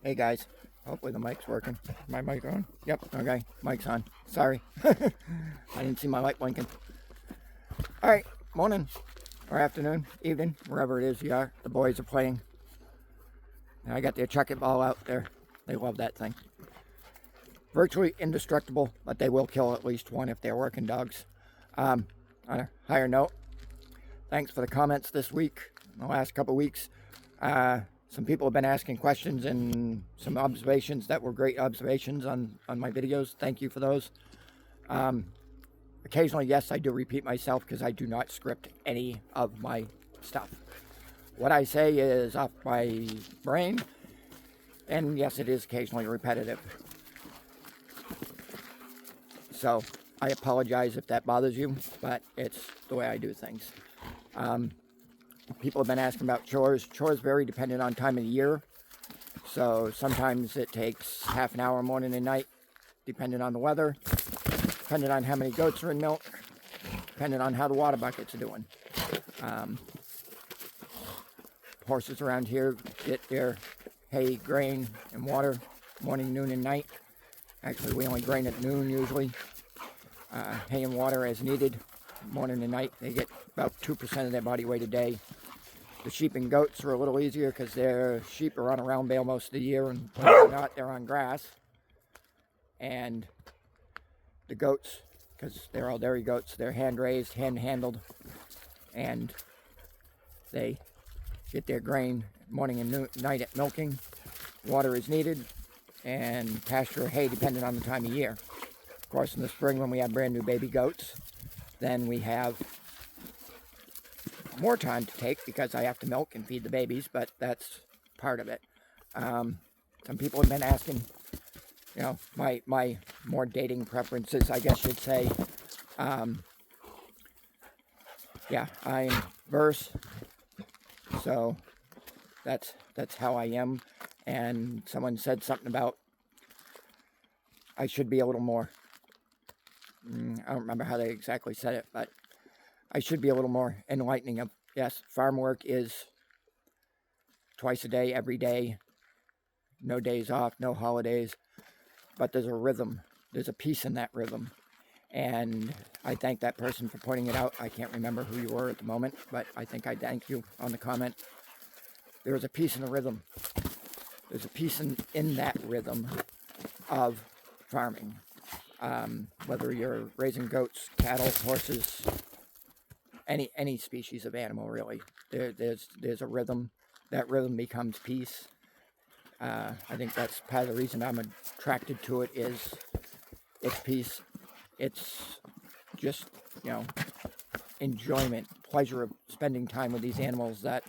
Hey guys, hopefully the mic's working. My mic on? Yep, okay, mic's on. Sorry. I didn't see my light blinking. Alright, morning, or afternoon, evening, wherever it is you are. The boys are playing. And I got their chuck it ball out there. They love that thing. Virtually indestructible, but they will kill at least one if they're working dogs. On a higher note, thanks for the comments this week, the last couple weeks. Some people have been asking questions and some observations that were great observations on my videos. Thank you for those. Occasionally, yes, I do repeat myself because I do not script any of my stuff. What I say is off my brain, and yes, it is occasionally repetitive. So I apologize if that bothers you, but it's the way I do things. People have been asking about chores. Chores vary depending on time of the year. So sometimes it takes half an hour morning and night, depending on the weather, depending on how many goats are in milk, depending on how the water buckets are doing. Horses around here get their hay, grain, and water morning, noon, and night. Actually, we only grain at noon usually. Hay and water as needed, morning and night. They get about 2% of their body weight a day. The sheep and goats are a little easier because their sheep are on a round bale most of the year, and when they're not, they're on grass. And the goats, because they're all dairy goats, they're hand-raised, hand-handled, and they get their grain morning and night at milking. Water is needed, and pasture or hay depending on the time of year. Of course, in the spring when we have brand new baby goats, then we have more time to take because I have to milk and feed the babies, but that's part of it. Some people have been asking, you know, my more dating preferences, I guess you'd say. Yeah, I'm verse, so that's how I am. And someone said something about I should be a little more. I don't remember how they exactly said it, but I should be a little more enlightening of, yes, farm work is twice a day, every day, no days off, no holidays, but there's a rhythm. There's a piece in that rhythm. And I thank that person for pointing it out. I can't remember who you were at the moment, but I think I thank you on the comment. There is a piece in the rhythm. There's a piece in that rhythm of farming. Whether you're raising goats, cattle, horses, any species of animal, really. There's a rhythm. That rhythm becomes peace. I think that's part of the reason I'm attracted to it is it's peace. It's just, you know, enjoyment, pleasure of spending time with these animals that,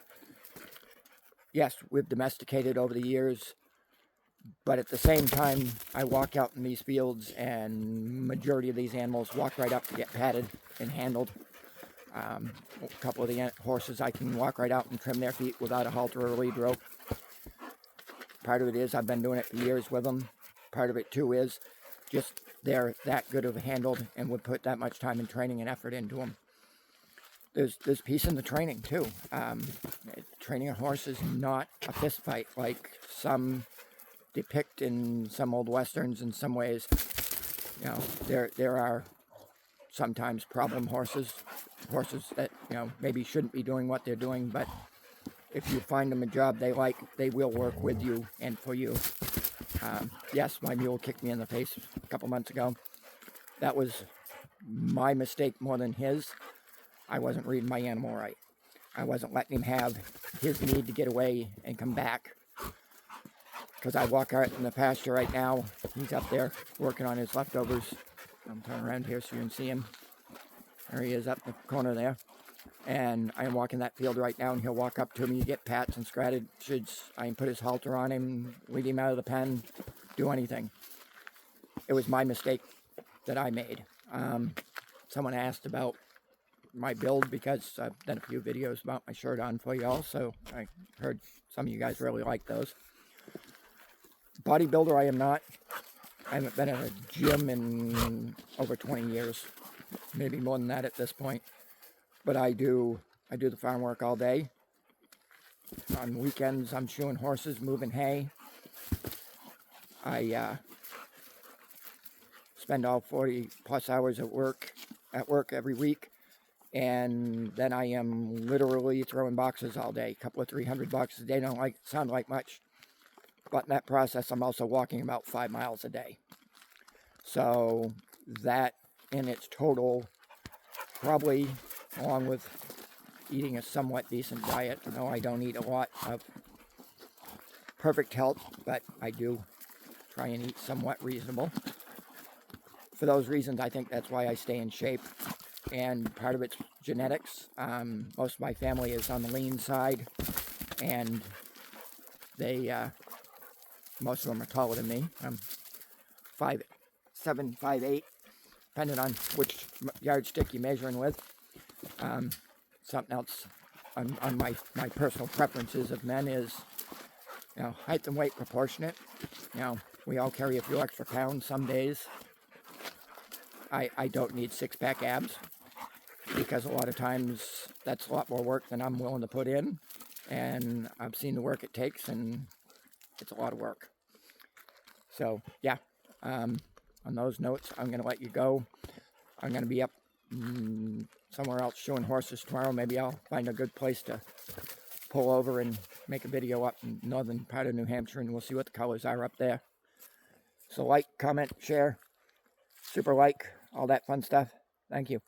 yes, we've domesticated over the years, but at the same time, I walk out in these fields and majority of these animals walk right up to get patted and handled. A couple of the horses, I can walk right out and trim their feet without a halter or a lead rope. Part of it is I've been doing it for years with them. Part of it, too, is just they're that good of a handled and would put that much time and training and effort into them. There's peace in the training, too. Training a horse is not a fist fight like some depict in some old westerns in some ways. You know, there are sometimes problem horses that, you know, maybe shouldn't be doing what they're doing, but if you find them a job they like, they will work with you and for you. Yes, my mule kicked me in the face a couple months ago. That was my mistake more than his. I wasn't reading my animal right. I wasn't letting him have his need to get away and come back. Because I walk out in the pasture right now. He's up there working on his leftovers. I'm turning around here so you can see him. There he is up in the corner there. And I am walking that field right now, and he'll walk up to me. You get pats and scratches. I can put his halter on him, lead him out of the pen, do anything. It was my mistake that I made. Someone asked about my build because I've done a few videos about my shirt on for y'all, so I heard some of you guys really like those. Bodybuilder I am not. I haven't been in a gym in over 20 years, maybe more than that at this point. But I do the farm work all day. On weekends, I'm shoeing horses, moving hay. I spend all 40 plus hours at work every week, and then I am literally throwing boxes all day, a couple of 300 boxes a day. Don't sound like much, but in that process I'm also walking about 5 miles a day. So that in its total, probably, along with eating a somewhat decent diet, no, I don't eat a lot of perfect health, but I do try and eat somewhat reasonable. For those reasons, I think that's why I stay in shape, and part of it's genetics. Most of my family is on the lean side, and they, most of them are taller than me. I'm 5'7", 5'8", depending on which yardstick you're measuring with. Something else on my personal preferences of men is, height and weight proportionate. We all carry a few extra pounds some days. I don't need six-pack abs, because a lot of times that's a lot more work than I'm willing to put in, and I've seen the work it takes, and it's a lot of work. So yeah, on those notes, I'm going to let you go. I'm going to be up somewhere else showing horses tomorrow. Maybe I'll find a good place to pull over and make a video up in northern part of New Hampshire, and we'll see what the colors are up there. So like, comment, share, super like, all that fun stuff. Thank you.